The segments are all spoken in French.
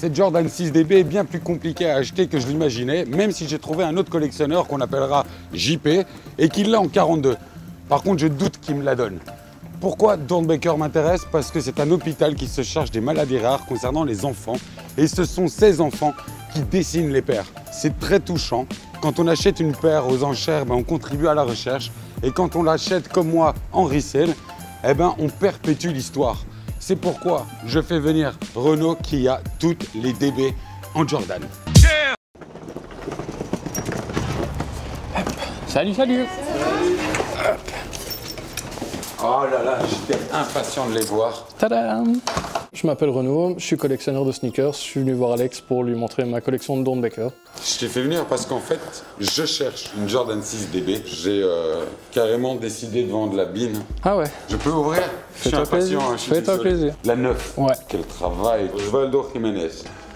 Cette Jordan 6 DB est bien plus compliquée à acheter que je l'imaginais, même si j'ai trouvé un autre collectionneur qu'on appellera JP et qui l'a en 42. Par contre, je doute qu'il me la donne. Pourquoi Doernbecher m'intéresse? Parce que c'est un hôpital qui se charge des maladies rares concernant les enfants. Et ce sont ces enfants qui dessinent les paires. C'est très touchant. Quand on achète une paire aux enchères, on contribue à la recherche. Et quand on l'achète comme moi en resale, on perpétue l'histoire. C'est pourquoi je fais venir Renaud qui a toutes les DB en Jordan. Salut, salut. Hop. Oh là là, j'étais impatient de les voir. Tadam! Je m'appelle Renaud, je suis collectionneur de sneakers. Je suis venu voir Alex pour lui montrer ma collection de Doernbecher. Je t'ai fait venir parce qu'en fait, je cherche une Jordan 6 DB. J'ai carrément décidé de vendre la bine. Ah ouais? Je peux ouvrir? Fais-toi plaisir. Fais-toi plaisir. La 9. Ouais. Quel travail. Osvaldo Jiménez.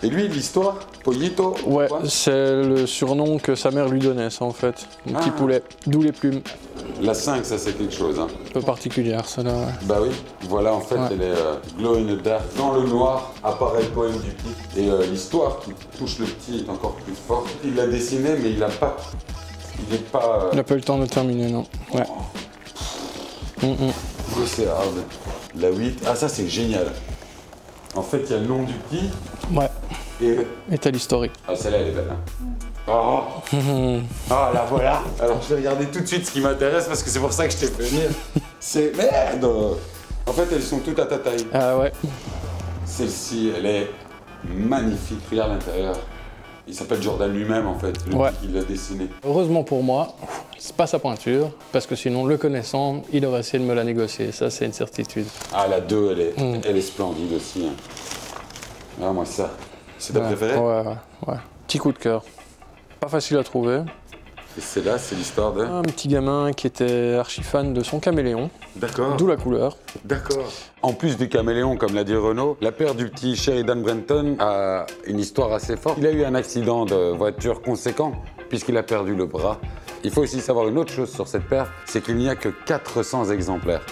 Et lui, l'histoire, Pollito? Ouais, c'est le surnom que sa mère lui donnait, ça en fait. Un petit poulet, d'où les plumes. La 5, ça c'est quelque chose. Hein. Un peu particulière, ça là. Ouais. Bah oui, voilà en fait, elle est glow in the dark. Dans le noir apparaît le poème du petit. Et l'histoire qui touche le petit est encore plus forte. Il l'a dessiné, mais il n'a pas. Il n'est pas. Il n'a pas eu le temps de terminer, non. Ouais. Oui, c'est hard. La 8, ah ça c'est génial. En fait, il y a le nom du petit. Ouais. Et t'as l'historique. Ah, celle-là, elle est belle. Hein. Oh. Ah, la voilà. Alors, je vais regarder tout de suite ce qui m'intéresse parce que c'est pour ça que je t'ai fait venir. C'est merde. En fait, elles sont toutes à ta taille. Ah ouais. Celle-ci, elle est magnifique. Regarde l'intérieur. Il s'appelle Jordan lui-même, en fait. Le petit qui l'a dessiné. Heureusement pour moi, c'est pas sa pointure, parce que sinon, le connaissant, il aurait essayé de me la négocier. Ça, c'est une certitude. Ah, la 2, elle est splendide aussi. Hein. Ah, moi, ça. C'est ta préférée? Ouais. Petit coup de cœur. Pas facile à trouver. Et celle-là, c'est l'histoire de... Un petit gamin qui était archi fan de son caméléon. D'accord. D'où la couleur. D'accord. En plus du caméléon, comme l'a dit Renaud, la paire du petit Sheridan Brenton a une histoire assez forte. Il a eu un accident de voiture conséquent, puisqu'il a perdu le bras. Il faut aussi savoir une autre chose sur cette paire, c'est qu'il n'y a que 400 exemplaires.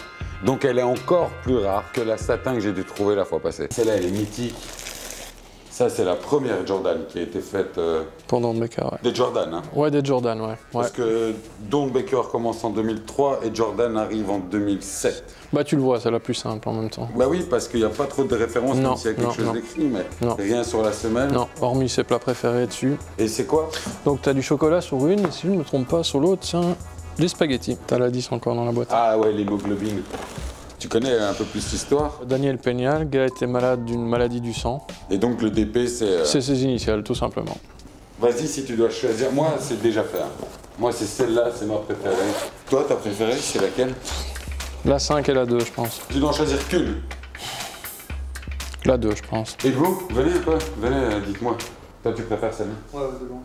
Donc elle est encore plus rare que la satin que j'ai dû trouver la fois passée. Celle-là, elle est mythique. Ça, c'est la première Jordan qui a été faite... Pour Doernbecher, ouais. Des Jordan, hein? Ouais, des Jordan, ouais. Parce que Doernbecher commence en 2003 et Jordan arrive en 2007. Bah, tu le vois, c'est la plus simple en même temps. Bah oui, parce qu'il n'y a pas trop de références, même s'il y a quelque chose d'écrit, mais rien sur la semelle. Non, hormis ses plats préférés dessus. Et c'est quoi? Donc, tu as du chocolat sur une, et si je ne me trompe pas, sur l'autre, c'est des spaghettis. Tu as la 10 encore dans la boîte. Ah ouais, l'hémoglobine. Tu connais un peu plus l'histoire? Daniel Peña, le gars était malade d'une maladie du sang. Et donc le DP, c'est... C'est ses initiales, tout simplement. Vas-y, si tu dois choisir. Moi, c'est déjà fait. Hein. Moi, c'est celle-là, c'est ma préférée. Toi, ta préférée, c'est laquelle? La 5 et la 2, je pense. Tu dois en choisir qu'une? La 2, je pense. Et vous? Venez un peu. Venez, dites-moi. Toi, tu préfères celle-là? Ouais, c'est bon.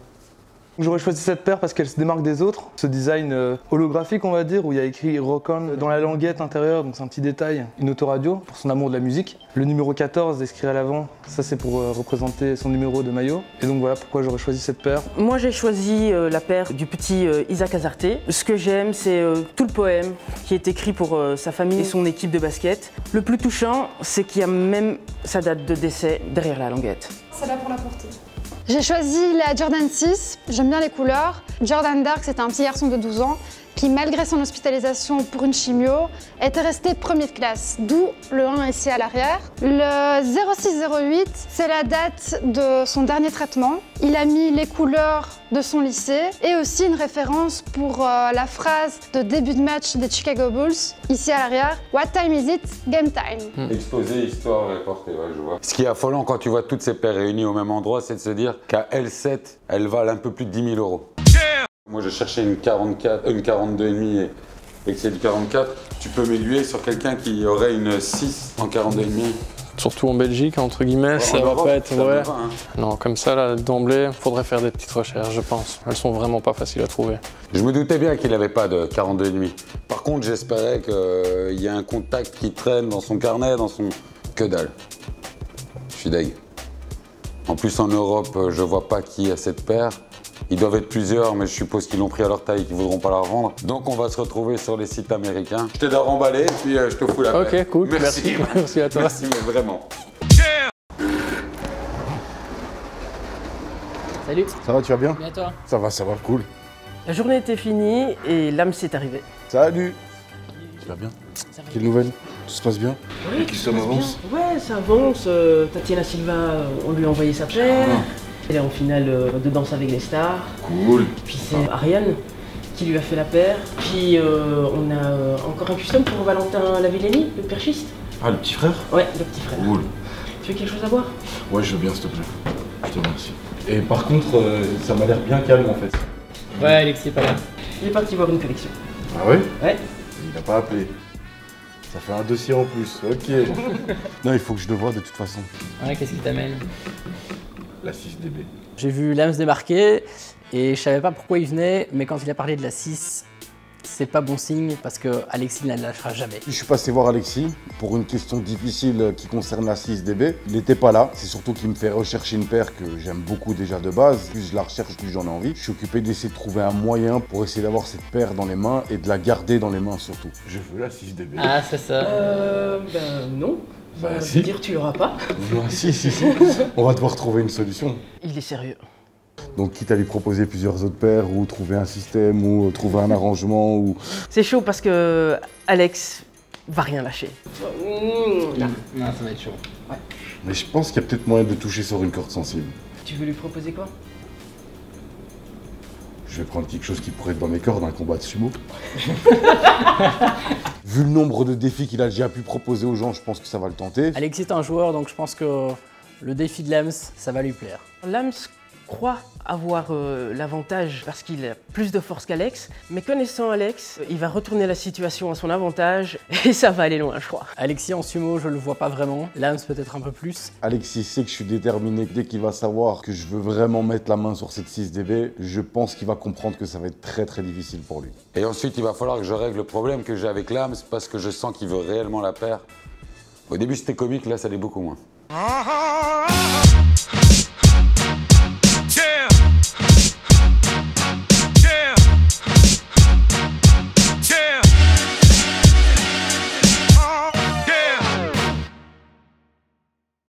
J'aurais choisi cette paire parce qu'elle se démarque des autres. Ce design holographique, on va dire, où il y a écrit Rock On dans la languette intérieure, donc c'est un petit détail. Une autoradio pour son amour de la musique. Le numéro 14 inscrit à l'avant, ça c'est pour représenter son numéro de maillot. Et donc voilà pourquoi j'aurais choisi cette paire. Moi j'ai choisi la paire du petit Isaac Azarte. Ce que j'aime, c'est tout le poème qui est écrit pour sa famille et son équipe de basket. Le plus touchant, c'est qu'il y a même sa date de décès derrière la languette. Celle-là pour la porter. J'ai choisi la Jordan 6, j'aime bien les couleurs. Jordan Dark, c'était un petit garçon de 12 ans qui, malgré son hospitalisation pour une chimio, était resté premier de classe, d'où le 1 ici à l'arrière. Le 0608, c'est la date de son dernier traitement. Il a mis les couleurs de son lycée et aussi une référence pour la phrase de début de match des Chicago Bulls, ici à l'arrière. What time is it? Game time. Exposé, histoire et portée, ouais, je vois. Ce qui est affolant quand tu vois toutes ces paires réunies au même endroit, c'est de se dire qu'à L7, elles valent un peu plus de 10 000 €. Moi, je cherchais une 44, une 42,5 et que c'est du 44. Tu peux m'aiguiller sur quelqu'un qui aurait une 6 en 42,5? Surtout en Belgique, entre guillemets, ça va pas être... ça Ouais. va pas, hein. Non, comme ça, là, d'emblée, faudrait faire des petites recherches, je pense. Elles sont vraiment pas faciles à trouver. Je me doutais bien qu'il n'avait pas de 42,5. Par contre, j'espérais qu'il y ait un contact qui traîne dans son carnet, dans son... Que dalle. Je suis deg. En plus, en Europe, je vois pas qui a cette paire. Ils doivent être plusieurs, mais je suppose qu'ils l'ont pris à leur taille et qu'ils voudront pas la revendre. Donc, on va se retrouver sur les sites américains. Je t'aide à remballer, puis je te fous la paire. Ok, cool. Merci. Merci à toi. Merci, mais vraiment. Salut, Ça va, tu vas bien? bien toi? Ça va, cool. La journée était finie et l'âme s'est arrivée. Salut! Tu vas bien? Ça va Quelle nouvelle? Tout se passe bien? Oui, Et qui ça avance? Ouais, ça avance. Tatiana Silva, on lui a envoyé sa paire. Elle est en finale de Danse avec les stars. Cool! Puis c'est Ariane qui lui a fait la paire. Puis on a encore un custom pour Valentin Lavillenie, le perchiste. Ah, le petit frère? Ouais, le petit frère. Cool! Tu veux quelque chose à boire? Ouais, je veux bien, s'il te plaît. Je te remercie. Et par contre, ça m'a l'air bien calme en fait. Ouais, Alexis est pas là. Il est parti voir une collection. Ah ouais? Ouais. Il n'a pas appelé. Ça fait un dossier en plus, ok. Non, il faut que je le voie de toute façon. Ouais, qu'est-ce qui t'amène? La 6DB. J'ai vu Lams débarquer et je savais pas pourquoi il venait, mais quand il a parlé de la 6, c'est pas bon signe parce que Alexis ne la lâchera jamais. Je suis passé voir Alexis pour une question difficile qui concerne la 6DB. Il n'était pas là, c'est surtout qu'il me fait rechercher une paire que j'aime beaucoup déjà de base. Plus je la recherche, plus j'en ai envie. Je suis occupé d'essayer de trouver un moyen pour essayer d'avoir cette paire dans les mains et de la garder dans les mains surtout. Je veux la 6DB. Ah, c'est ça. Ben non. Bah, Je si. veux dire, tu l'auras pas. Non, si. On va devoir trouver une solution. Il est sérieux. Donc quitte à lui proposer plusieurs autres paires ou trouver un système ou trouver un arrangement ou... C'est chaud parce que Alex va rien lâcher. Non, ça va être chaud. Mais je pense qu'il y a peut-être moyen de toucher sur une corde sensible. Tu veux lui proposer quoi? Je vais prendre quelque chose qui pourrait être dans mes cordes, un combat de sumo. Vu le nombre de défis qu'il a déjà pu proposer aux gens, je pense que ça va le tenter. Alexis est un joueur, donc je pense que le défi de Lams, ça va lui plaire. Lams croit avoir l'avantage parce qu'il a plus de force qu'Alex, mais connaissant Alex, il va retourner la situation à son avantage et ça va aller loin, je crois. Alexis en sumo, je le vois pas vraiment. Lams peut-être un peu plus. Alexis sait que je suis déterminé. Dès qu'il va savoir que je veux vraiment mettre la main sur cette 6DB, je pense qu'il va comprendre que ça va être très très difficile pour lui. Et ensuite, il va falloir que je règle le problème que j'ai avec l'âme, c'est parce que je sens qu'il veut réellement la paire. Au début, c'était comique, là, ça l'est beaucoup moins.